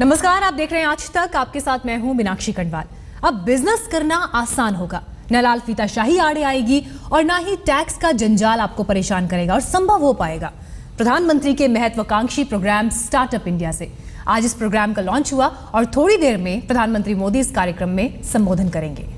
नमस्कार, आप देख रहे हैं आज तक। आपके साथ मैं हूं मीनाक्षी कटवाल। अब बिजनेस करना आसान होगा, न लाल फीताशाही आड़े आएगी और ना ही टैक्स का जंजाल आपको परेशान करेगा और संभव हो पाएगा प्रधानमंत्री के महत्वाकांक्षी प्रोग्राम स्टार्टअप इंडिया से। आज इस प्रोग्राम का लॉन्च हुआ और थोड़ी देर में प्रधानमंत्री मोदी इस कार्यक्रम में संबोधन करेंगे।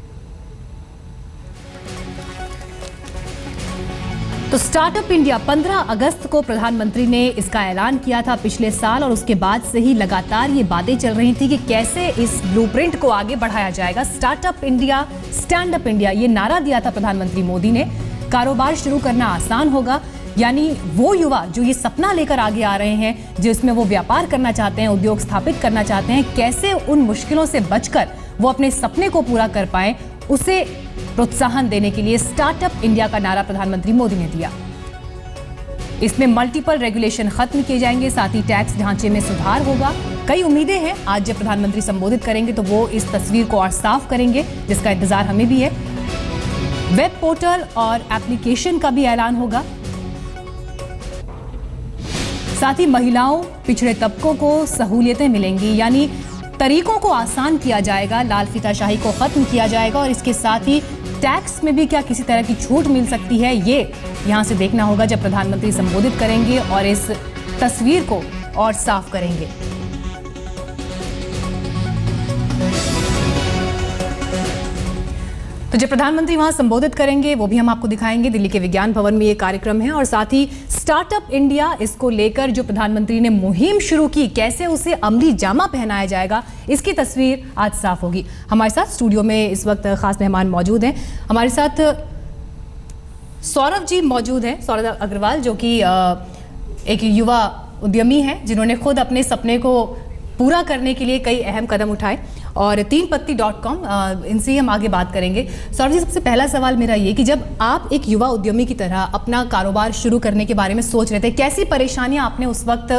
तो स्टार्टअप इंडिया 15 अगस्त को प्रधानमंत्री ने इसका ऐलान किया था पिछले साल, और उसके बाद से ही लगातार ये बातें चल रही थी कि कैसे इस ब्लूप्रिंट को आगे बढ़ाया जाएगा। Startup India, stand up India, ये नारा दिया था प्रधानमंत्री मोदी ने। कारोबार शुरू करना आसान होगा, यानी वो युवा जो ये सपना लेकर आगे आ रहे हैं, जिसमें वो व्यापार करना चाहते हैं, उद्योग स्थापित करना चाहते हैं, कैसे उन मुश्किलों से बचकर वो अपने सपने को पूरा कर पाएं, उसे प्रोत्साहन देने के लिए स्टार्टअप इंडिया का नारा प्रधानमंत्री मोदी ने दिया। इसमें मल्टीपल रेगुलेशन खत्म किए जाएंगे, साथ ही टैक्स ढांचे में सुधार होगा। कई उम्मीदें हैं। आज जब प्रधानमंत्री संबोधित करेंगे तो वो इस तस्वीर को और साफ करेंगे, जिसका इंतजार हमें भी है। वेब पोर्टल और एप्लीकेशन का भी ऐलान होगा। साथ ही महिलाओं, पिछड़े तबकों को सहूलियतें मिलेंगी, यानी तरीकों को आसान किया जाएगा, लाल फीताशाही को खत्म किया जाएगा और इसके साथ ही टैक्स में भी क्या किसी तरह की छूट मिल सकती है, ये यहां से देखना होगा जब प्रधानमंत्री संबोधित करेंगे और इस तस्वीर को और साफ करेंगे। तो जब प्रधानमंत्री वहां संबोधित करेंगे वो भी हम आपको दिखाएंगे। दिल्ली के विज्ञान भवन में ये कार्यक्रम है और साथ ही स्टार्टअप इंडिया, इसको लेकर जो प्रधानमंत्री ने मुहिम शुरू की, कैसे उसे अमली जामा पहनाया जाएगा, इसकी तस्वीर आज साफ होगी। हमारे साथ स्टूडियो में इस वक्त खास मेहमान मौजूद हैं। हमारे साथ सौरभ जी मौजूद हैं, सौरभ अग्रवाल, जो कि एक युवा उद्यमी हैं जिन्होंने खुद अपने सपने को पूरा करने के लिए कई अहम कदम उठाए, और तीनपत्ती.com, इनसे ही हम आगे बात करेंगे। सौरभ जी, सबसे पहला सवाल मेरा ये कि जब आप एक युवा उद्यमी की तरह अपना कारोबार शुरू करने के बारे में सोच रहे थे, कैसी परेशानियां आपने उस वक्त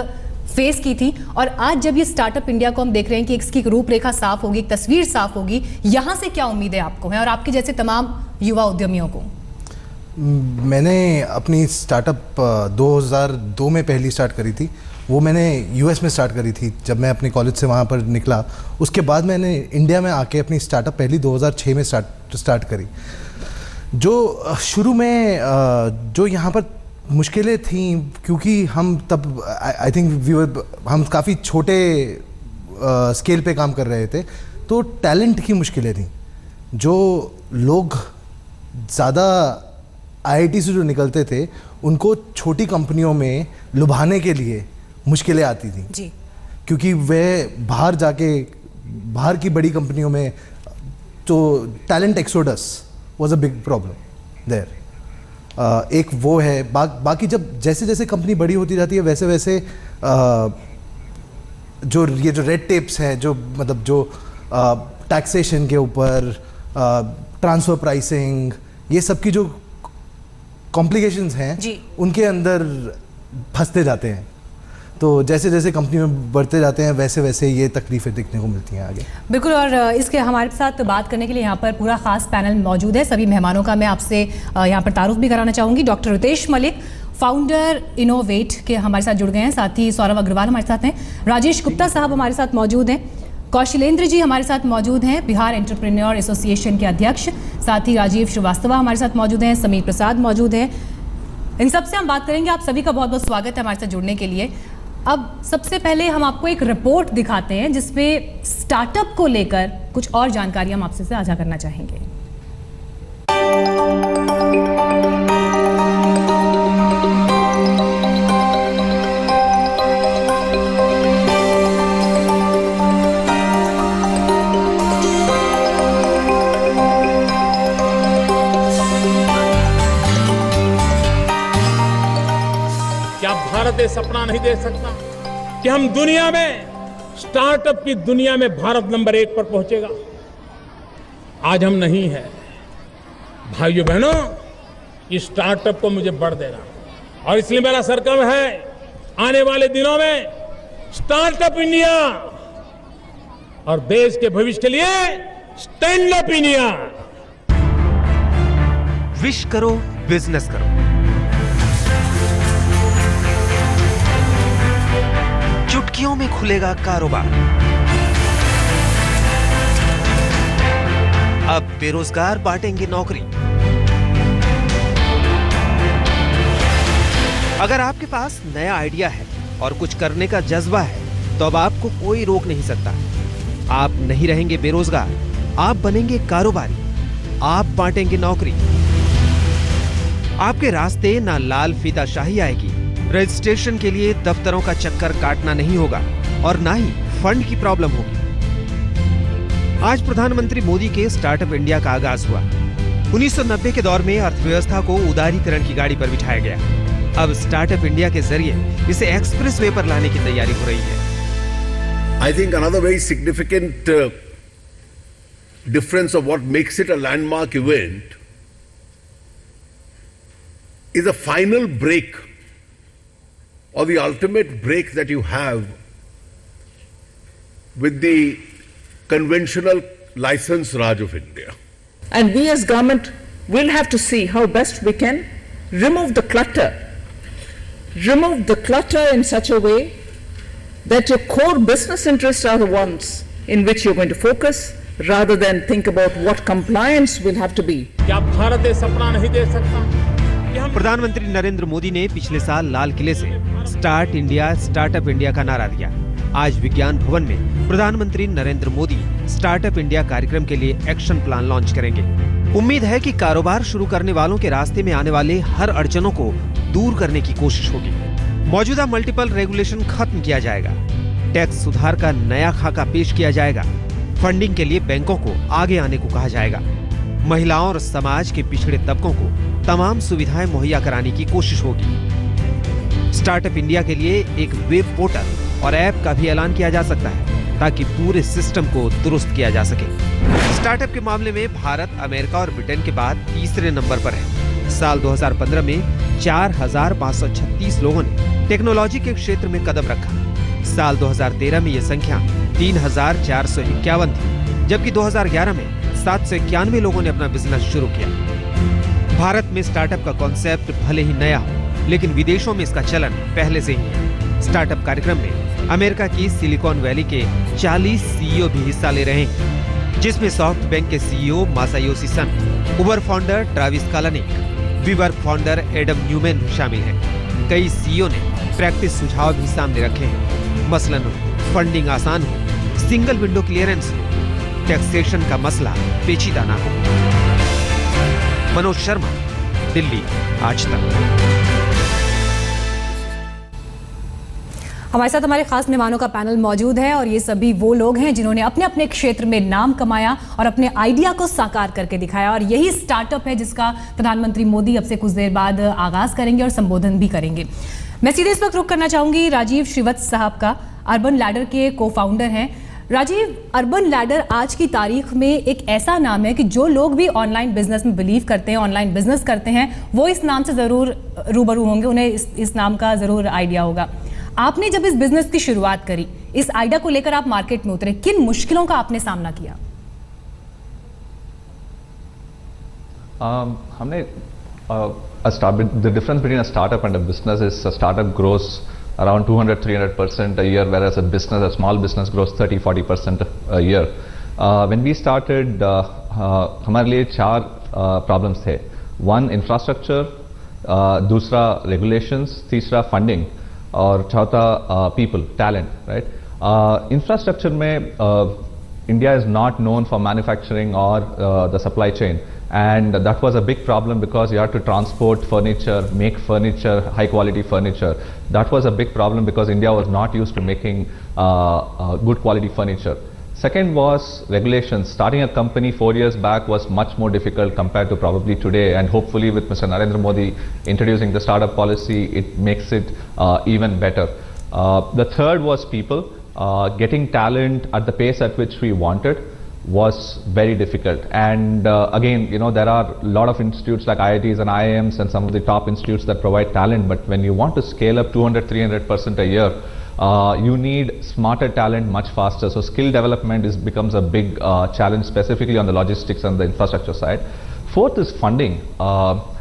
फेस की थी, और आज जब ये स्टार्टअप इंडिया को हम देख रहे हैं कि इसकी रूपरेखा साफ होगी, एक तस्वीर साफ होगी, यहाँ से क्या उम्मीदें आपको हैं और आपके जैसे तमाम युवा उद्यमियों को? मैंने अपनी स्टार्टअप 2002 में पहली स्टार्ट करी थी। वो मैंने यूएस में स्टार्ट करी थी जब मैं अपने कॉलेज से वहाँ पर निकला। उसके बाद मैंने इंडिया में आके अपनी स्टार्टअप पहली 2006 में स्टार्ट करी। जो शुरू में जो यहाँ पर मुश्किलें थीं, क्योंकि हम तब आई थिंक हम काफ़ी छोटे स्केल पे काम कर रहे थे, तो टैलेंट की मुश्किलें थीं। जो लोग ज़्यादा आईआईटी से जो निकलते थे, उनको छोटी कंपनियों में लुभाने के लिए मुश्किलें आती थी जी, क्योंकि वे बाहर जाके बाहर की बड़ी कंपनियों में, तो talent exodus was a big problem there. एक वो है। बाकी जब जैसे जैसे कंपनी बड़ी होती जाती है, वैसे वैसे जो रेड टेप्स हैं, जो मतलब जो टैक्सेशन के ऊपर, ट्रांसफ़र प्राइसिंग, ये सब की जो कॉम्प्लिकेशंस हैं, उनके अंदर फंसते जाते हैं। तो जैसे जैसे कंपनी में बढ़ते जाते हैं, वैसे वैसे ये तकलीफें देखने को मिलती हैं आगे। बिल्कुल। और इसके हमारे साथ बात करने के लिए यहाँ पर पूरा खास पैनल मौजूद है। सभी मेहमानों का मैं आपसे यहाँ पर तारुफ भी कराना चाहूँगी। डॉक्टर रितेश मलिक, फाउंडर इनोवेट के, हमारे साथ जुड़ गए हैं। साथ ही सौरभ अग्रवाल हमारे साथ हैं। राजेश गुप्ता साहब हमारे साथ मौजूद हैं। कौशलेंद्र जी हमारे साथ मौजूद हैं, बिहार एंटरप्रेन्योर एसोसिएशन के अध्यक्ष। साथ ही राजीव श्रीवास्तव हमारे साथ मौजूद हैं, समीर प्रसाद मौजूद हैं। इन सबसे हम बात करेंगे। आप सभी का बहुत बहुत स्वागत है हमारे साथ जुड़ने के लिए। अब सबसे पहले हम आपको एक रिपोर्ट दिखाते हैं जिसमें स्टार्टअप को लेकर कुछ और जानकारी हम आपसे साझा करना चाहेंगे। भारत ये सपना नहीं देख सकता कि हम दुनिया में, स्टार्टअप की दुनिया में भारत नंबर 1 पर पहुंचेगा? आज हम नहीं है। भाइयों बहनों, इस स्टार्टअप को मुझे बढ़ देना, और इसलिए मेरा संकल्प है आने वाले दिनों में स्टार्टअप इंडिया और देश के भविष्य के लिए स्टैंड अप इंडिया। विश करो, बिजनेस करो। चुटकियों में खुलेगा कारोबार। अब बेरोजगार बांटेंगे नौकरी। अगर आपके पास नया आइडिया है और कुछ करने का जज्बा है तो अब आपको कोई रोक नहीं सकता। आप नहीं रहेंगे बेरोजगार, आप बनेंगे कारोबारी, आप बांटेंगे नौकरी। आपके रास्ते ना लाल फीताशाही आएगी, रजिस्ट्रेशन के लिए दफ्तरों का चक्कर काटना नहीं होगा और ना ही फंड की प्रॉब्लम होगी। आज प्रधानमंत्री मोदी के स्टार्टअप इंडिया का आगाज हुआ। 1990 के दौर में अर्थव्यवस्था को उदारीकरण की गाड़ी पर बिठाया गया। अब स्टार्टअप इंडिया के जरिए इसे एक्सप्रेस वे पर लाने की तैयारी हो रही है। I think another very significant difference of what makes it a landmark event is a final break or the ultimate break that you have with the conventional license Raj of India. And we as government will have to see how best we can remove the clutter in such a way that your core business interests are the ones in which you're going to focus rather than think about what compliance will have to be. क्या भारत ये सपना नहीं देख सकता कि हम प्रधानमंत्री नरेंद्र मोदी ने पिछले साल लाल किले से स्टार्ट इंडिया स्टार्टअप इंडिया का नारा दिया। आज विज्ञान भवन में प्रधानमंत्री नरेंद्र मोदी स्टार्टअप इंडिया कार्यक्रम के लिए एक्शन प्लान लॉन्च करेंगे। उम्मीद है कि कारोबार शुरू करने वालों के रास्ते में आने वाले हर अड़चनों को दूर करने की कोशिश होगी। मौजूदा मल्टीपल रेगुलेशन खत्म किया जाएगा, टैक्स सुधार का नया खाका पेश किया जाएगा, फंडिंग के लिए बैंकों को आगे आने को कहा जाएगा, महिलाओं और समाज के पिछड़े तबकों को तमाम सुविधाएं मुहैया कराने की कोशिश होगी। स्टार्टअप इंडिया के लिए एक वेब पोर्टल और ऐप का भी ऐलान किया जा सकता है ताकि पूरे सिस्टम को दुरुस्त किया जा सके। स्टार्टअप के मामले में भारत अमेरिका और ब्रिटेन के बाद तीसरे नंबर पर है। साल 2015 में 4,536 लोगों ने टेक्नोलॉजी के क्षेत्र में कदम रखा। साल 2013 में यह संख्या 3,451 थी, जबकि 2011 में 791 लोगों ने अपना बिजनेस शुरू किया। भारत में स्टार्टअप का कॉन्सेप्ट भले ही नया हो, लेकिन विदेशों में इसका चलन पहले से ही है। स्टार्टअप कार्यक्रम में अमेरिका की सिलिकॉन वैली के 40 सीईओ भी हिस्सा ले रहे हैं, जिसमें सॉफ्टबैंक के CEO Masayoshi Son, Uber founder Travis Kalanick, WeWork founder Adam Neumann शामिल हैं। कई सीईओ ने प्रैक्टिस सुझाव भी सामने रखे हैं, मसलन फंडिंग आसान हो, सिंगल विंडो क्लियरेंस हो, टैक्सेशन का मसला पेचीदा ना हो। मनोज शर्मा, दिल्ली, आज तक। हमारे साथ हमारे खास मेहमानों का पैनल मौजूद है और ये सभी वो लोग हैं जिन्होंने अपने अपने क्षेत्र में नाम कमाया और अपने आइडिया को साकार करके दिखाया, और यही स्टार्टअप है जिसका प्रधानमंत्री मोदी अब से कुछ देर बाद आगाज करेंगे और संबोधन भी करेंगे। मैं सीधे इस वक्त रुख करना चाहूंगी राजीव श्रीवत्स साहब का। अर्बन लैडर के को फाउंडर हैं। राजीव, अर्बन लैडर आज की तारीख में एक ऐसा नाम है कि जो लोग भी ऑनलाइन बिजनेस में बिलीव करते हैं, ऑनलाइन बिजनेस करते हैं, वो इस नाम से ज़रूर रूबरू होंगे, उन्हें इस नाम का ज़रूर आइडिया होगा। आपने जब इस बिजनेस की शुरुआत करी, इस आइडिया को लेकर आप मार्केट में उतरे, किन मुश्किलों का आपने सामना किया? हमने the difference between a startup and a business is a startup grows around 200-300% a year, whereas a small business grows 30-40% a year. When we started, हमारे लिए 4 problems थे. One, infrastructure, दूसरा regulations, तीसरा funding, और चौथा people, talent, right? Infrastructure में India is not known for manufacturing or the supply chain. And that was a big problem because you had to transport furniture, make furniture, high quality furniture. That was a big problem because India was not used to making good quality furniture. Second was regulations. Starting a company 4 years back was much more difficult compared to probably today, and hopefully with Mr. Narendra Modi introducing the startup policy, it makes it even better. The third was people. Getting talent at the pace at which we wanted was very difficult, and again, you know, there are a lot of institutes like IITs and IIMs and some of the top institutes that provide talent, but when you want to scale up 200-300% a year, you need smarter talent much faster. So skill development becomes a big challenge, specifically on the logistics and the infrastructure side. Fourth is funding.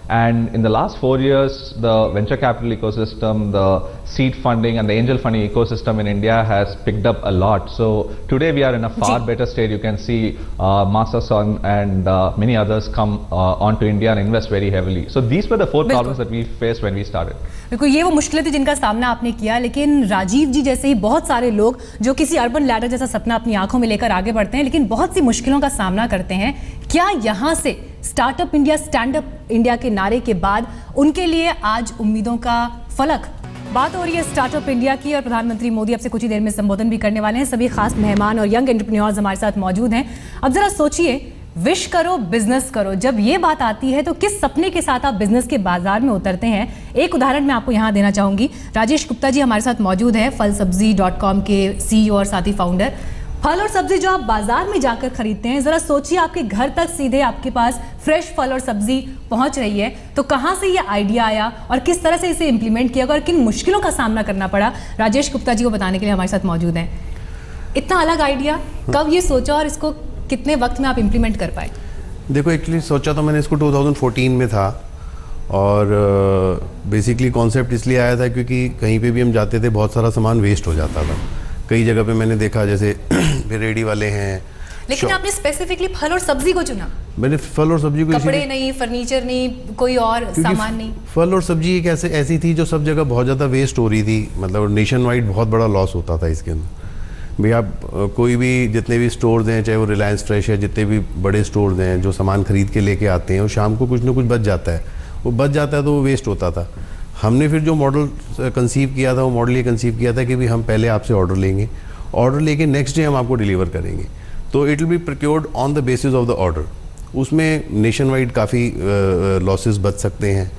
And in the last 4 years, the venture capital ecosystem, the seed funding and the angel funding ecosystem in India has picked up a lot. So today we are in a far better state. You can see Masterson and many others come onto India and invest very heavily. So these were the 4 problems that we faced when we started. बिल्कुल ये वो मुश्किलें थी जिनका सामना आपने किया, लेकिन राजीव जी जैसे ही बहुत सारे लोग जो किसी अर्बन लैडर जैसा सपना अपनी आंखों में लेकर आगे बढ़ते हैं, लेकिन बहुत सी मुश्किलों का सामना करते हैं। क्या यहाँ से startup India, stand up India के नारे के बाद उनके लिए आज उम्मीदों का फलक? बात हो रही है स्टार्टअप इंडिया की और प्रधानमंत्री मोदी अब से कुछ ही देर में संबोधन भी करने वाले हैं। सभी खास मेहमान और यंग एंटरप्रेन्योर्स हमारे साथ मौजूद हैं। अब जरा सोचिए, विश करो बिजनेस करो, जब ये बात आती है तो किस सपने के साथ आप बिजनेस के बाजार में उतरते हैं? एक उदाहरण मैं आपको यहाँ देना चाहूंगी। राजेश गुप्ता जी हमारे साथ मौजूद हैं, फलसब्जी.com के CEO और साथ ही फाउंडर। फल और सब्जी जो आप बाजार में जाकर खरीदते हैं, जरा सोचिए आपके घर तक सीधे आपके पास फ्रेश फल और सब्जी पहुंच रही है, तो कहां से ये आइडिया आया और किस तरह से इसे इंप्लीमेंट किया और किन मुश्किलों का सामना करना पड़ा? राजेश गुप्ता जी को बताने के लिए हमारे साथ मौजूद हैं। इतना अलग आइडिया कब ये सोचा और इसको कितने वक्त में आप इंप्लीमेंट कर पाए? देखो, एक्चुअली सोचा तो मैंने इसको 2014 में था और बेसिकली कॉन्सेप्ट इसलिए आया था क्योंकि कहीं पे भी हम जाते थे बहुत सारा सामान वेस्ट हो जाता था। कई जगह पे मैंने देखा, जैसे रेडी वाले हैं। लेकिन आपने स्पेसिफिकली फल और सब्जी को चुना? मैंने फल और सब्जी को, कपड़े नहीं, फर्नीचर नहीं, कोई और सामान नहीं। फल और सब्जी एक ऐसी थी जो सब जगह बहुत ज़्यादा वेस्ट हो रही थी, मतलब नेशन वाइड बहुत बड़ा लॉस होता था इसके अंदर। भाई आप कोई भी, जितने भी स्टोर्स हैं, चाहे वो रिलायंस फ्रेश है, जितने भी बड़े स्टोर्स हैं, जो सामान खरीद के लेके आते हैं और शाम को कुछ ना कुछ बच जाता है, वो बच जाता है तो वो वेस्ट होता था। हमने फिर जो मॉडल कंसीव किया था, वो मॉडल ये कंसीव किया था कि भाई हम पहले आपसे ऑर्डर लेंगे, ऑर्डर लेके नेक्स्ट डे हम आपको डिलीवर करेंगे, तो it will be procured on the basis of the order. उसमें नेशन वाइड काफ़ी लॉसेस बच सकते हैं।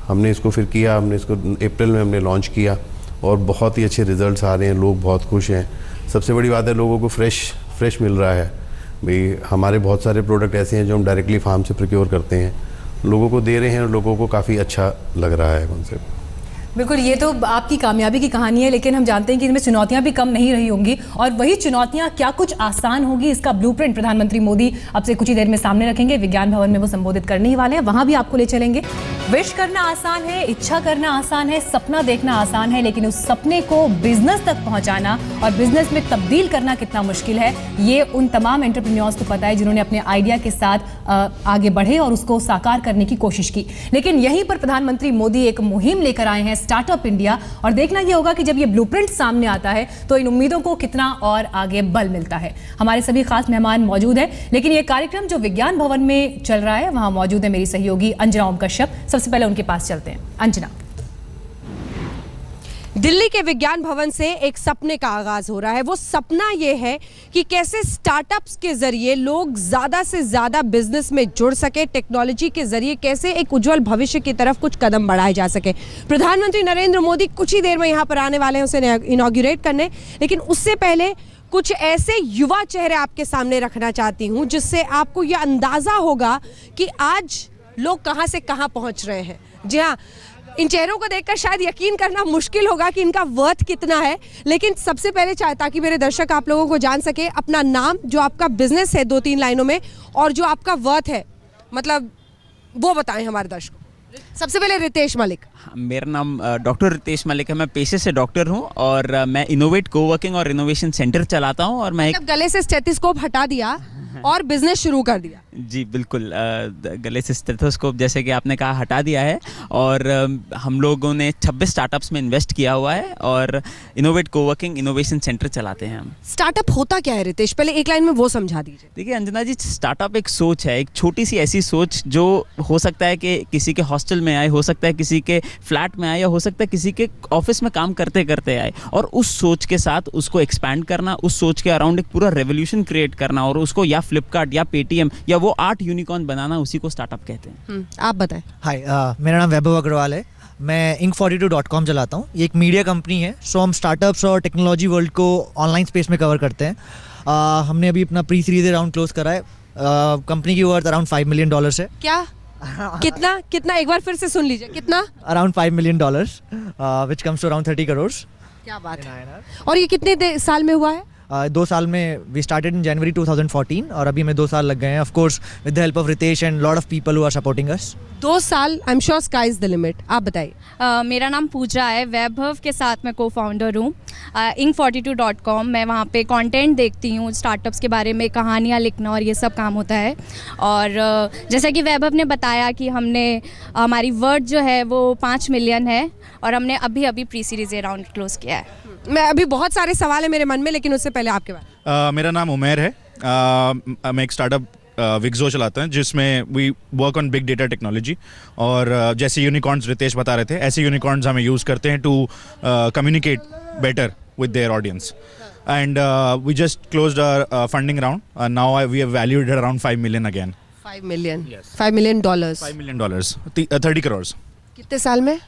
हमने इसको फिर किया, हमने इसको अप्रैल में हमने लॉन्च किया और बहुत ही अच्छे रिजल्ट्स आ रहे हैं, लोग बहुत खुश हैं। सबसे बड़ी बात है, लोगों को फ्रेश मिल रहा है। भाई हमारे बहुत सारे प्रोडक्ट ऐसे हैं जो हम डायरेक्टली फार्म से प्रोक्योर करते हैं, लोगों को दे रहे हैं और लोगों को काफ़ी अच्छा लग रहा है कॉन्सेप्ट। बिल्कुल, ये तो आपकी कामयाबी की कहानी है, लेकिन हम जानते हैं कि इसमें चुनौतियां भी कम नहीं रही होंगी, और वही चुनौतियां क्या कुछ आसान होगी, इसका ब्लूप्रिंट प्रधानमंत्री मोदी अब से कुछ ही देर में सामने रखेंगे। विज्ञान भवन में वो संबोधित करने ही वाले हैं, वहां भी आपको ले चलेंगे। विश करना आसान है, इच्छा करना आसान है, सपना देखना आसान है, लेकिन उस सपने को बिजनेस तक पहुंचाना और बिजनेस में तब्दील करना कितना मुश्किल है, ये उन तमाम एंटरप्रेन्योर्स को पता है जिन्होंने अपने आइडिया के साथ आगे बढ़े और उसको साकार करने की कोशिश की। लेकिन यहीं पर प्रधानमंत्री मोदी एक मुहिम लेकर आए हैं, स्टार्टअप इंडिया, और देखना यह होगा कि जब ये ब्लूप्रिंट सामने आता है तो इन उम्मीदों को कितना और आगे बल मिलता है। हमारे सभी खास मेहमान मौजूद हैं, लेकिन ये कार्यक्रम जो विज्ञान भवन में चल रहा है, वहां मौजूद है मेरी सहयोगी अंजना ओम कश्यप। सबसे पहले उनके पास चलते हैं। अंजना, दिल्ली के विज्ञान भवन से एक सपने का आगाज हो रहा है। वो सपना ये है कि कैसे स्टार्टअप्स के जरिए लोग ज़्यादा से ज़्यादा बिजनेस में जुड़ सके, टेक्नोलॉजी के जरिए कैसे एक उज्जवल भविष्य की तरफ कुछ कदम बढ़ाए जा सके। प्रधानमंत्री नरेंद्र मोदी कुछ ही देर में यहाँ पर आने वाले हैं उसे इनॉग्रेट करने, लेकिन उससे पहले कुछ ऐसे युवा चेहरे आपके सामने रखना चाहती हूँ जिससे आपको यह अंदाज़ा होगा कि आज लोग कहाँ से कहाँ पहुँच रहे हैं। जी हाँ, इन चेहरों को देखकर शायद यकीन करना मुश्किल होगा कि इनका वर्थ कितना है, लेकिन सबसे पहले ताकि मेरे दर्शक आप लोगों को जान सके, अपना नाम, जो आपका बिजनेस है 2-3 लाइनों में, और जो आपका वर्थ है, मतलब वो बताएं हमारे दर्शकों। सबसे पहले रितेश मलिक। मेरा नाम डॉक्टर रितेश मलिक है। मैं पेशे से डॉक्टर हूं और मैं इनोवेट कोवर्किंग और इनोवेशन सेंटर चलाता हूं, और मैं गले से स्टेथोस्कोप हटा दिया और बिजनेस शुरू कर दिया। जी बिल्कुल, गले से स्टेथोस्कोप जैसे कि आपने कहा हटा दिया है, और हम लोगों ने 26 स्टार्टअप्स में इन्वेस्ट किया हुआ है और इनोवेट कोवर्किंग इनोवेशन सेंटर चलाते हैं हम। स्टार्टअप होता क्या है रितेश, पहले एक लाइन में वो समझा दीजिए। देखिए अंजना जी, स्टार्टअप एक सोच है, एक छोटी सी ऐसी सोच जो हो सकता है कि किसी के हॉस्टल में आए, हो सकता है किसी के फ्लैट में आए, या हो सकता है किसी के ऑफिस में काम करते करते आए, और उस सोच के साथ उसको एक्सपैंड करना, उस सोच के अराउंड एक पूरा रेवोल्यूशन क्रिएट करना, और उसको या फ्लिपकार्ट या पेटीएम या वो 8 यूनिकॉर्न बनाना, उसी को स्टार्टअप कहते हैं। आप बताएं। हाय, मेरा नाम वैभव अग्रवाल है। मैं Inc42.com चलाता हूँ। ये एक मीडिया कंपनी है, सो हम स्टार्टअप्स और टेक्नोलॉजी वर्ल्ड को ऑनलाइन स्पेस में कवर करते हैं। हमने अभी अपना प्री सीरीज राउंड क्लोज करा है। कंपनी की वर्थ अराउंड $5 million है। क्या कितना एक बार फिर से सुन लीजिए, कितना? Around $5 million, which comes to around 30 crores। क्या बात है। और ये कितने साल में हुआ है? 2 साल में वी स्टार्टेड इन जनवरी 2014 और अभी में 2 साल लग गए हैं, of course with the help of Ritesh and lot of people who are supporting us. 2 साल, I am sure sky is the limit. आप बताइए। मेरा नाम पूजा है, वैभव के साथ मैं को फाउंडर हूँ ink42.com। मैं वहाँ पे कंटेंट देखती हूँ, स्टार्टअप्स के बारे में कहानियाँ लिखना और ये सब काम होता है। और जैसा कि वैभव ने बताया कि हमारी वर्थ जो है वो 5 मिलियन है और हमने अभी प्री सीरीज राउंड क्लोज किया है। मैं अभी बहुत सारे सवाल है मेरे मन में, लेकिन उससे पहले आपके बारे। मेरा नाम उमेर है। मैं एक स्टार्टअप विक्सो चलाता है जिसमें we work on big data technology. और जैसे यूनिकॉर्न्स रितेश बता रहे थे, ऐसे यूनिकॉर्न्स हमें यूज़ करते हैं to communicate better with their audience. And we just closed our funding round. Now we have valued it around 5 million again. 5 million? Yes. $5 million? $5 million. 30 crores. कितने साल में?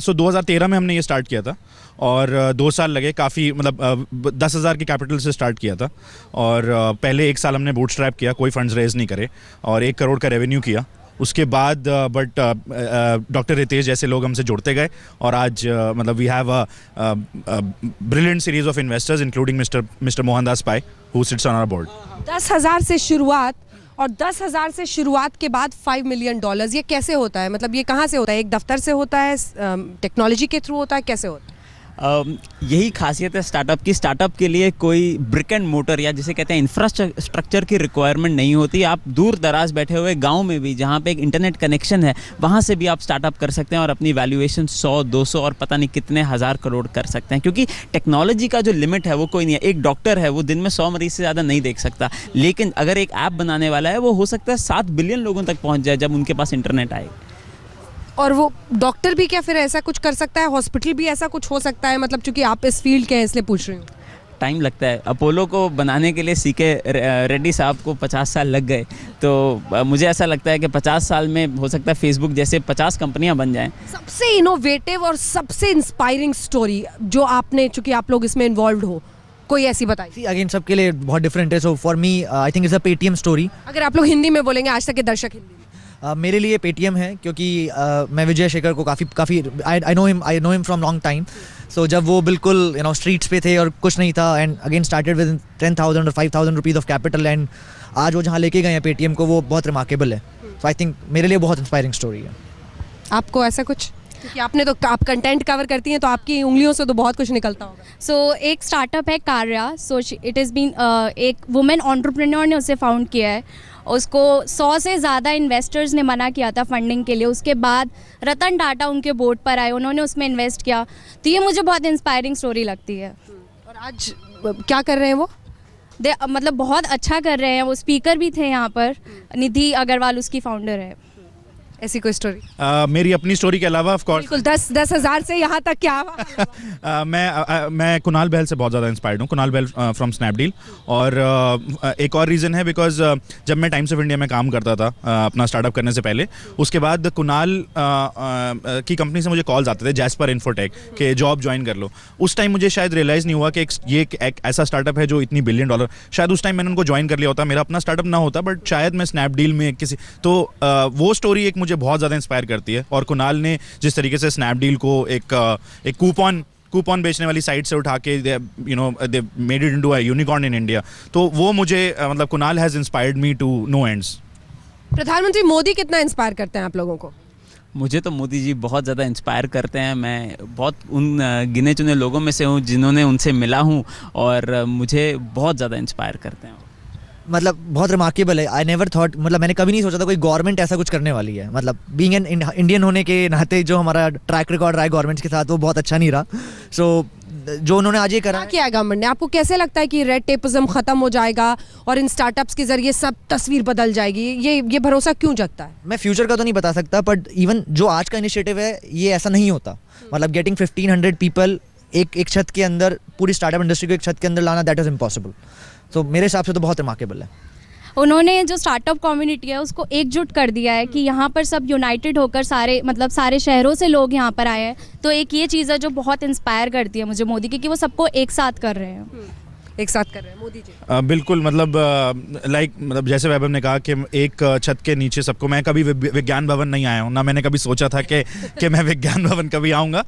So 2013 में हमने ये स्टार्ट किया था और 2 साल लगे। काफ़ी मतलब 10,000 की कैपिटल से स्टार्ट किया था और पहले 1 साल हमने बूटस्ट्रैप किया, कोई फंड्स रेज नहीं करे और 1 करोड़ का रेवेन्यू किया। उसके बाद बट डॉक्टर रितेश जैसे लोग हमसे जुड़ते गए और आज मतलब we have a brilliant series of investors including mister Mohandas Pai who sits on our board. 10,000 से शुरुआत और 10,000 से शुरुआत के बाद $5 मिलियन, ये कैसे होता है? मतलब ये कहाँ से होता है? एक दफ्तर से होता है, टेक्नोलॉजी के थ्रू होता है, कैसे होता है? यही खासियत है स्टार्टअप की। स्टार्टअप के लिए कोई ब्रिक एंड मोटर या जिसे कहते हैं इंफ्रास्ट्रक्चर की रिक्वायरमेंट नहीं होती। आप दूर दराज बैठे हुए गांव में भी जहां पे एक इंटरनेट कनेक्शन है, वहां से भी आप स्टार्टअप कर सकते हैं और अपनी वैल्यूएशन 100, 200 और पता नहीं कितने हज़ार करोड़ कर सकते हैं, क्योंकि टेक्नोलॉजी का जो लिमिट है वो कोई नहीं है। एक डॉक्टर है, वो दिन में 100 मरीज से ज़्यादा नहीं देख सकता, लेकिन अगर एक ऐप बनाने वाला है वो हो सकता है 7 बिलियन लोगों तक पहुँच जाए जब उनके पास इंटरनेट आए। और वो डॉक्टर भी क्या फिर ऐसा कुछ कर सकता है? हॉस्पिटल भी ऐसा कुछ हो सकता है? मतलब चूंकि आप इस फील्ड के हैं इसलिए पूछ रही हूँ। टाइम लगता है। अपोलो को बनाने के लिए सीके रेड्डी साहब को 50 साल लग गए, तो मुझे ऐसा लगता है कि 50 साल में हो सकता है फेसबुक जैसे 50 कंपनियां बन जाएं। सबसे इनोवेटिव और सबसे इंस्पायरिंग स्टोरी जो आपने, चूंकि आप लोग इसमें इन्वॉल्व हो, कोई ऐसी बताइए। अगेन सबके लिए बहुत डिफरेंट है। So for me I think it's a Paytm story. अगर आप लोग हिंदी में बोलेंगे, आज तक के दर्शक हिंदी में। मेरे लिए पेटीएम है, क्योंकि मैं विजय शेखर को काफ़ी I know him from long time. So जब वो बिल्कुल स्ट्रीट्स पे थे और कुछ नहीं था, एंड अगेन स्टार्टेड विद 10,000 और 5,000 रुपीज़ ऑफ कैपिटल, एंड आज वो जहाँ लेके गए हैं पेटीएम को, वो बहुत रिमार्केबल है। सो आई थिंक मेरे लिए बहुत इंस्पायरिंग स्टोरी है। आपको ऐसा कुछ? क्योंकि आपने तो आप कंटेंट कवर करती हैं तो आपकी उंगलियों से तो बहुत कुछ निकलता होगा। सो एक स्टार्टअप है कार्या। सो इट इज़ बीन एक वुमेन एंटरप्रेन्योर ने उसे फाउंड किया है। उसको 100 से ज़्यादा इन्वेस्टर्स ने मना किया था फंडिंग के लिए। उसके बाद रतन टाटा उनके बोर्ड पर आए, उन्होंने उसमें इन्वेस्ट किया। तो ये मुझे बहुत इंस्पायरिंग स्टोरी लगती है। और आज क्या कर रहे हैं वो? मतलब बहुत अच्छा कर रहे हैं। वो स्पीकर भी थे यहाँ पर। निधि अग्रवाल उसकी फाउंडर है। ऐसी कोई स्टोरी? मेरी अपनी स्टोरी के अलावा ऑफ कोर्स बिल्कुल 10,000 से यहाँ तक क्या? मैं कुणाल बहल से बहुत ज़्यादा इंस्पायर्ड हूँ। कुणाल बहल फ्रॉम स्नैपडील। और एक और रीज़न है बिकॉज जब मैं टाइम्स ऑफ इंडिया में काम करता था अपना स्टार्टअप करने से पहले, उसके बाद कुणाल की कंपनी से मुझे कॉल्स आते थे, जैस्पर इन्फोटेक के जॉब ज्वाइन कर लो। उस टाइम मुझे शायद रियलाइज़ नहीं हुआ कि ये एक ऐसा स्टार्टअप है जो इतनी $1 बिलियन, शायद उस टाइम मैंने उनको ज्वाइन कर लिया होता, मेरा अपना स्टार्टअप ना होता, बट शायद मैं स्नैपडील में किसी तो वो स्टोरी एक मुझे बहुत ज़्यादा इंस्पायर करती है। और कुणाल ने जिस तरीके से स्नैपडील को एक कूपन बेचने वाली साइट से उठा के they made it into a unicorn in India, तो वो मुझे मतलब Kunal has inspired me to no ends. प्रधानमंत्री मोदी कितना इंस्पायर करते हैं आप लोगों को? मुझे तो मोदी जी बहुत ज़्यादा इंस्पायर करते हैं। मैं बहुत उन गिने चुने लोगों में से हूँ जिन्होंने उनसे मिला हूँ और मुझे बहुत ज़्यादा इंस्पायर करते हैं। मतलब बहुत रिमार्केबल है। आई नेवर थॉट, मतलब मैंने कभी नहीं सोचा था कोई गवर्नमेंट ऐसा कुछ करने वाली है। मतलब बीइंग एन इंडियन होने के नाते जो हमारा ट्रैक रिकॉर्ड रहा है गवर्नमेंट्स के साथ, वो बहुत अच्छा नहीं रहा। सो जो उन्होंने आज ये करा क्या गवर्नमेंट ने, आपको कैसे लगता है कि रेड टेपिज्म खत्म हो जाएगा और इन स्टार्टअप्स के जरिए सब तस्वीर बदल जाएगी? ये भरोसा क्यों जगता है? मैं फ्यूचर का तो नहीं बता सकता, बट इवन जो आज का इनिशिएटिव है ये ऐसा नहीं होता। मतलब गेटिंग 1,500 पीपल एक छत के अंदर, पूरी स्टार्टअप इंडस्ट्री को एक छत के अंदर लाना, दैट इज इम्पॉसिबल। तो मेरे हिसाब से तो बहुत रिमार्केबल है। उन्होंने जो स्टार्टअप कम्युनिटी है उसको एकजुट कर दिया है कि यहाँ पर सब यूनाइटेड होकर सारे शहरों से लोग यहाँ पर आए हैं। तो एक ये चीज़ है जो बहुत इंस्पायर करती है मुझे मोदी की, कि वो सबको एक साथ कर रहे हैं। एक साथ कर रहे हैं मोदी जी? बिल्कुल, मतलब जैसे वैभव ने कहा कि एक छत के नीचे सबको, मैं कभी विज्ञान भवन नहीं आया हूँ, ना मैंने कभी सोचा था कि मैं विज्ञान भवन कभी आऊँगा,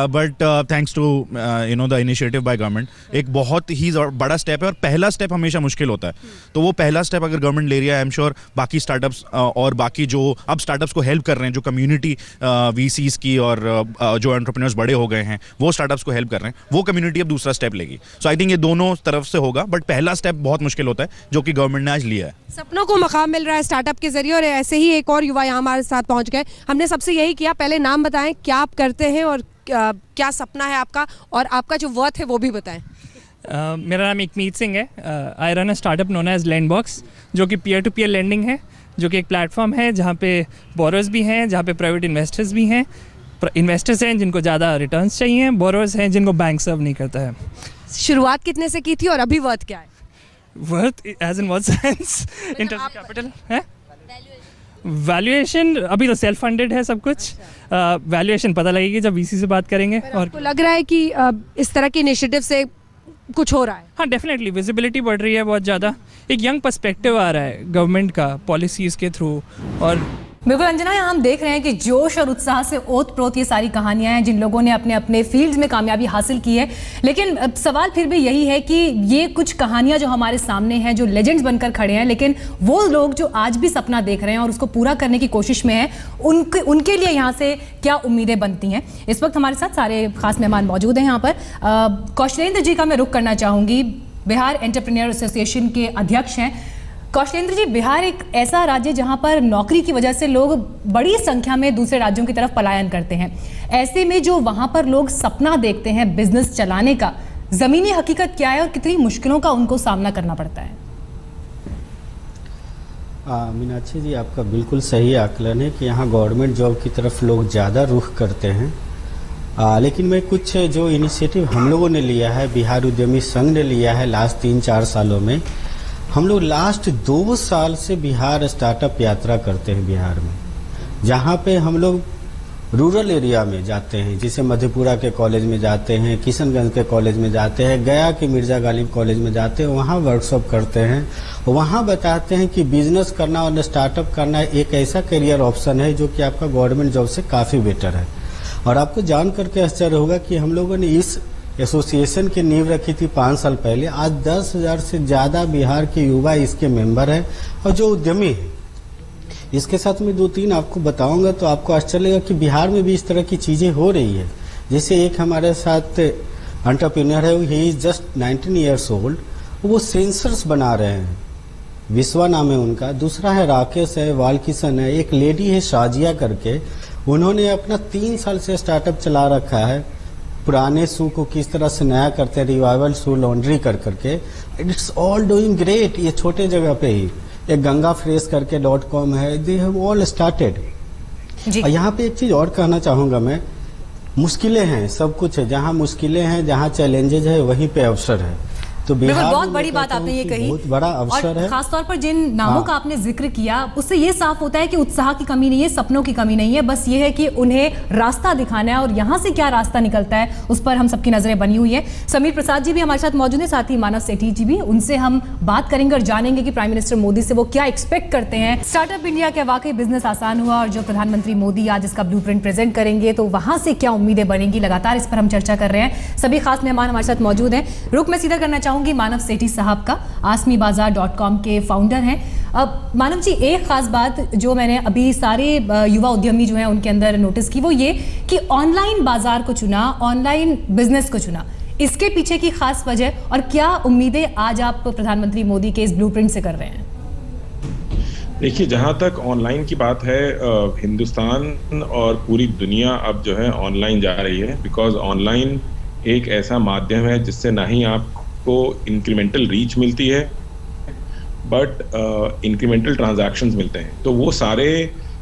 but thanks to the initiative by government एक बहुत ही बड़ा स्टेप है, और पहला स्टेप हमेशा मुश्किल होता है। तो वो पहला स्टेप अगर गवर्नमेंट ले रही है, आई एम श्योर बाकी स्टार्टअप्स और बाकी जो अब स्टार्टअप्स को हेल्प कर रहे हैं, जो कम्युनिटी वीसीज की और जो एंटरप्रेन्योर्स बड़े हो गए हैं वो स्टार्टअप्स को हेल्प कर रहे हैं, वो कम्युनिटी अब दूसरा स्टेप लेगी। सो आई थिंक ये दोनों तरफ से होगा, बट पहला स्टेप बहुत मुश्किल होता है जो कि गवर्नमेंट ने आज लिया है। सपनों को मकाम मिल रहा है स्टार्टअप के जरिए, और ऐसे ही एक और युवा यहाँ हमारे साथ पहुँच गए। हमने सबसे यही किया, पहले नाम बताएं, क्या आप करते हैं और क्या सपना है आपका, और आपका जो वर्थ है वो भी बताएं। मेरा नाम एकमीत सिंह है। I run a startup known as Lendbox, जो कि पीयर टू पीयर लैंडिंग है, जो कि एक प्लेटफॉर्म है जहाँ पे बोरोर्स भी हैं, जहाँ पे प्राइवेट इन्वेस्टर्स भी हैं। इन्वेस्टर्स हैं जिनको ज़्यादा रिटर्न्स चाहिए, बोरोर्स हैं जिनको बैंक सर्व नहीं करता है। शुरुआत कितने से की थी और अभी वर्थ क्या है? Worth as in what sense? In terms of capital है? वैल्यूएशन अभी तो सेल्फ फंडेड है सब कुछ। वैल्यूएशन पता लगेगी जब वीसी से बात करेंगे। और आपको लग रहा है कि इस तरह के इनिशिएटिव से कुछ हो रहा है? हाँ, डेफिनेटली विजिबिलिटी बढ़ रही है बहुत ज़्यादा, एक यंग पर्सपेक्टिव आ रहा है गवर्नमेंट का पॉलिसीज़ के थ्रू। और बिल्कुल अंजना, यहाँ हम देख रहे हैं कि जोश और उत्साह से ओत प्रोत ये सारी कहानियां हैं जिन लोगों ने अपने अपने फील्ड्स में कामयाबी हासिल की है। लेकिन सवाल फिर भी यही है कि ये कुछ कहानियां जो हमारे सामने हैं, जो लेजेंड्स बनकर खड़े हैं, लेकिन वो लोग जो आज भी सपना देख रहे हैं और उसको पूरा करने की कोशिश में हैं, उनके लिए यहाँ से क्या उम्मीदें बनती हैं? इस वक्त हमारे साथ सारे खास मेहमान मौजूद हैं यहाँ पर। कौशलेंद्र जी का मैं रुख करना चाहूँगी, बिहार एंटरप्रेन्योर एसोसिएशन के अध्यक्ष हैं। कौशलेंद्र जी, बिहार एक ऐसा राज्य जहां पर नौकरी की वजह से लोग बड़ी संख्या में दूसरे राज्यों की तरफ पलायन करते हैं। ऐसे में जो वहां पर लोग सपना देखते हैं बिजनेस चलाने का, जमीनी हकीकत क्या है और कितनी मुश्किलों का उनको सामना करना पड़ता है? मीनाक्षी जी, आपका बिल्कुल सही आकलन है कि यहाँ गवर्नमेंट जॉब की तरफ लोग ज़्यादा रुख करते हैं। लेकिन मैं कुछ जो इनिशिएटिव हम लोगों ने लिया है, बिहार उद्यमी संघ ने लिया है लास्ट 3-4 सालों में, हम लोग लास्ट 2 साल से बिहार स्टार्टअप यात्रा करते हैं बिहार में, जहाँ पे हम लोग रूरल एरिया में जाते हैं, जैसे मधेपुरा के कॉलेज में जाते हैं, किशनगंज के कॉलेज में जाते हैं, गया के मिर्जा गालिब कॉलेज में जाते हैं, वहाँ वर्कशॉप करते हैं, वहाँ बताते हैं कि बिजनेस करना और स्टार्टअप करना एक ऐसा करियर ऑप्शन है जो कि आपका गवर्नमेंट जॉब से काफ़ी बेटर है। और आपको जान करके आश्चर्य होगा कि हम लोगों ने इस एसोसिएशन की नींव रखी थी 5 साल पहले। आज 10,000 से ज़्यादा बिहार के युवा इसके मेंबर हैं और जो उद्यमी हैं। इसके साथ में 2-3 आपको बताऊंगा तो आपको आश्चर्य लगेगा कि बिहार में भी इस तरह की चीज़ें हो रही है। जैसे एक हमारे साथ एंटरप्रेन्योर है, he is just 19 years old, वो सेंसर्स बना रहे हैं, विश्वा नाम है उनका। दूसरा है राकेश है, वालकिशन है, एक लेडी है शाजिया करके, उन्होंने अपना 3 साल से स्टार्टअप चला रखा है। पुराने शू को किस तरह से नया करते हैं, रिवाइवल शू लॉन्ड्री कर करके। It's all doing great. ये छोटे जगह पे ही एक गंगा फ्रेश करके .com है, दे हैव ऑल स्टार्टेड। और यहाँ पे एक चीज और कहना चाहूंगा मैं, मुश्किलें हैं, सब कुछ है, जहाँ मुश्किलें हैं, जहाँ चैलेंजेज है, वहीं पे अवसर है। तो बिहार बहुत बड़ी बात आपने ये कही, बहुत बड़ा अवसर है। खासतौर पर जिन नामों का आपने जिक्र किया, उससे ये साफ होता है कि उत्साह की कमी नहीं है, सपनों की कमी नहीं है, बस ये है कि उन्हें रास्ता दिखाना है, और यहाँ से क्या रास्ता निकलता है उस पर हम सबकी नजरें बनी हुई है। समीर प्रसाद जी भी हमारे साथ मौजूद हैं, साथ ही मानव सेठी जी भी, उनसे हम बात करेंगे और जानेंगे कि प्राइम मिनिस्टर मोदी से वो क्या एक्सपेक्ट करते हैं। स्टार्टअप इंडिया क्या वाकई बिजनेस आसान हुआ, और जो प्रधानमंत्री मोदी आज इसका ब्लूप्रिंट प्रेजेंट करेंगे तो वहां से क्या उम्मीदें बनेंगी, लगातार इस पर हम चर्चा कर रहे हैं। सभी खास मेहमान हमारे साथ मौजूद हैं। रुख मैं सीधा करना चाहूंगी मानव सेठी साहब का, asmibazaar.com के फाउंडर हैं। अब मानव जी, एक खास बात जो मैंने अभी सारे युवा उद्यमी जो हैं उनके अंदर नोटिस की, वो ये कि ऑनलाइन बाजार को चुना, ऑनलाइन बिजनेस को चुना, इसके पीछे की खास वजह और क्या उम्मीदें आज आप प्रधानमंत्री मोदी के इस ब्लूप्रिंट से कर रहे हैं? देखिए, जहाँ तक ऑनलाइन की बात है, हिंदुस्तान और पूरी दुनिया अब जो है ऑनलाइन जा रही है, बिकॉज ऑनलाइन एक ऐसा माध्यम है जिससे ना ही आपको इंक्रीमेंटल रीच मिलती है बट इंक्रीमेंटल ट्रांजैक्शंस मिलते हैं। तो वो सारे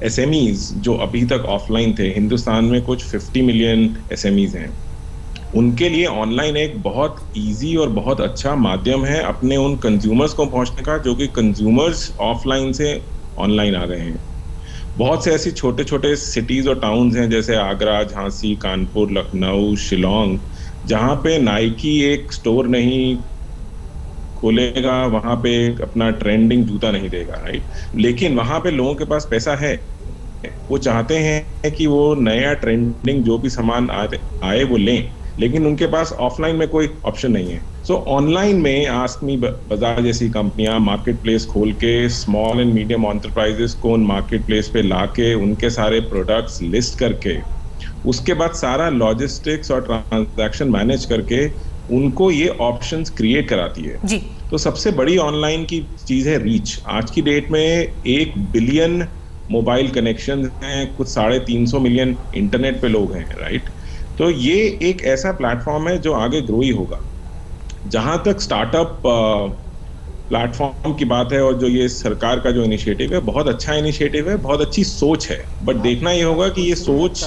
एसएमईज जो अभी तक ऑफलाइन थे, हिंदुस्तान में कुछ 50 मिलियन एसएमईज हैं, उनके लिए ऑनलाइन एक बहुत इजी और बहुत अच्छा माध्यम है अपने उन कंज्यूमर्स को पहुंचने का, जो कि कंज्यूमर्स ऑफलाइन से ऑनलाइन आ गए हैं। बहुत से ऐसी छोटे छोटे सिटीज़ और टाउन्स हैं जैसे आगरा, झांसी, कानपुर, लखनऊ, शिलोंग, जहाँ पे नाइकी एक स्टोर नहीं खोलेगा वहां पे अपना ट्रेंडिंग जूता नहीं देगा, राइट। लेकिन वहां पे लोगों के पास पैसा है, वो चाहते हैं कि वो नया ट्रेंडिंग जो भी सामान आए वो लें, लेकिन उनके पास ऑफलाइन में कोई ऑप्शन नहीं है। सो ऑनलाइन में आस्कमी बाजार जैसी कंपनियां मार्केट प्लेस खोल के स्मॉल एंड मीडियम एंटरप्राइजेस को उन मार्केट प्लेस पे लाके उनके सारे प्रोडक्ट्स लिस्ट करके उसके बाद सारा लॉजिस्टिक्स और ट्रांजैक्शन मैनेज करके उनको ये ऑप्शंस क्रिएट कराती है जी। तो सबसे बड़ी ऑनलाइन की चीज है रीच। आज की डेट में 1 बिलियन मोबाइल कनेक्शन हैं, कुछ 350 मिलियन इंटरनेट पे लोग हैं, राइट। तो ये एक ऐसा प्लेटफॉर्म है जो आगे ग्रो ही होगा। जहां तक स्टार्टअप प्लेटफॉर्म की बात है और जो ये सरकार का जो इनिशिएटिव है, बहुत अच्छा इनिशिएटिव है, बहुत अच्छी सोच है, बट देखना ये होगा कि ये सोच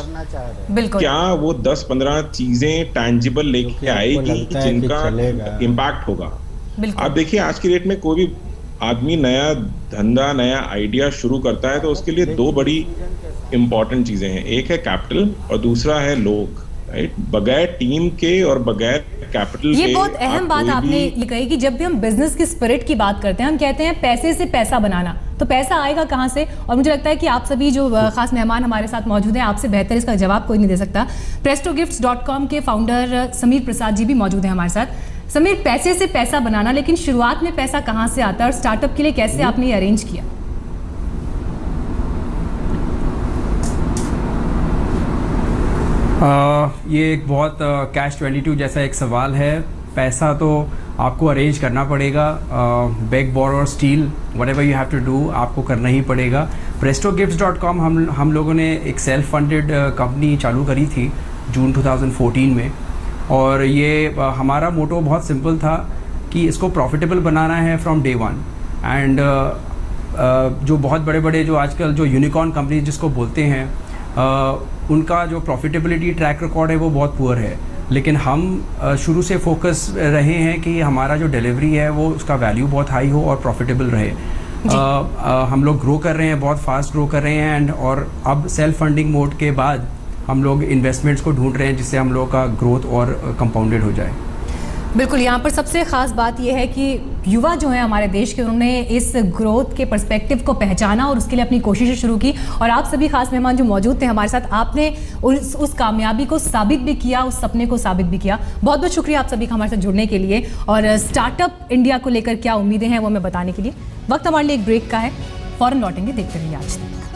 क्या वो 10-15 चीजें टैंजिबल लेके आएगी जिनका इम्पैक्ट होगा। आप देखिए आज की डेट में कोई भी आदमी नया धंधा, नया आइडिया शुरू करता है तो उसके लिए 2 बड़ी इंपॉर्टेंट चीजें हैं, एक है कैपिटल और दूसरा है लोग, राइट। बगैर टीम के और बगैर कैपिटल ये के बहुत अहम बात आपने ये कही कि जब भी हम बिजनेस की स्पिरिट की बात करते हैं, हम कहते हैं पैसे से पैसा बनाना, तो पैसा आएगा कहाँ से? और मुझे लगता है कि आप सभी जो खास मेहमान हमारे साथ मौजूद हैं, आपसे बेहतर इसका जवाब कोई नहीं दे सकता। prestogifts.com के फाउंडर समीर प्रसाद जी भी मौजूद हैं हमारे साथ। समीर, पैसे से पैसा बनाना, लेकिन शुरुआत में पैसा कहाँ से आता है और स्टार्टअप के लिए कैसे आपने ये अरेंज किया? ये एक बहुत कैश 22 जैसा एक सवाल है। पैसा तो आपको अरेंज करना पड़ेगा, beg borrow steal whatever you have to do आपको करना ही पड़ेगा। prestogifts.com हम लोगों ने एक सेल्फ फंडेड कंपनी चालू करी थी जून 2014 में, और ये हमारा मोटो बहुत सिंपल था कि इसको प्रॉफिटेबल बनाना है फ्रॉम डे वन। एंड जो बहुत बड़े बड़े जो आजकल जो यूनिकॉर्न कंपनी जिसको बोलते हैं, उनका जो प्रॉफिटेबिलिटी ट्रैक रिकॉर्ड है वो बहुत पुअर है, लेकिन हम शुरू से फोकस रहे हैं कि हमारा जो डिलीवरी है वो उसका वैल्यू बहुत हाई हो और प्रॉफिटेबल रहे। हम लोग ग्रो कर रहे हैं, बहुत फास्ट ग्रो कर रहे हैं, एंड और अब सेल्फ फंडिंग मोड के बाद हम लोग इन्वेस्टमेंट्स को ढूंढ रहे हैं जिससे हम लोग का ग्रोथ और कंपाउंडेड हो जाए। बिल्कुल, यहाँ पर सबसे ख़ास बात यह है कि युवा जो हैं हमारे देश के, उन्होंने इस ग्रोथ के पर्सपेक्टिव को पहचाना और उसके लिए अपनी कोशिशें शुरू की। और आप सभी खास मेहमान जो मौजूद थे हमारे साथ, आपने उस कामयाबी को साबित भी किया, उस सपने को साबित भी किया। बहुत बहुत शुक्रिया आप सभी का हमारे साथ जुड़ने के लिए और स्टार्टअप इंडिया को लेकर क्या उम्मीदें हैं वो हमें बताने के लिए। वक्त हमारे लिए एक ब्रेक का है, फ़ौरन लौटेंगे, देखते रहिए आज तक।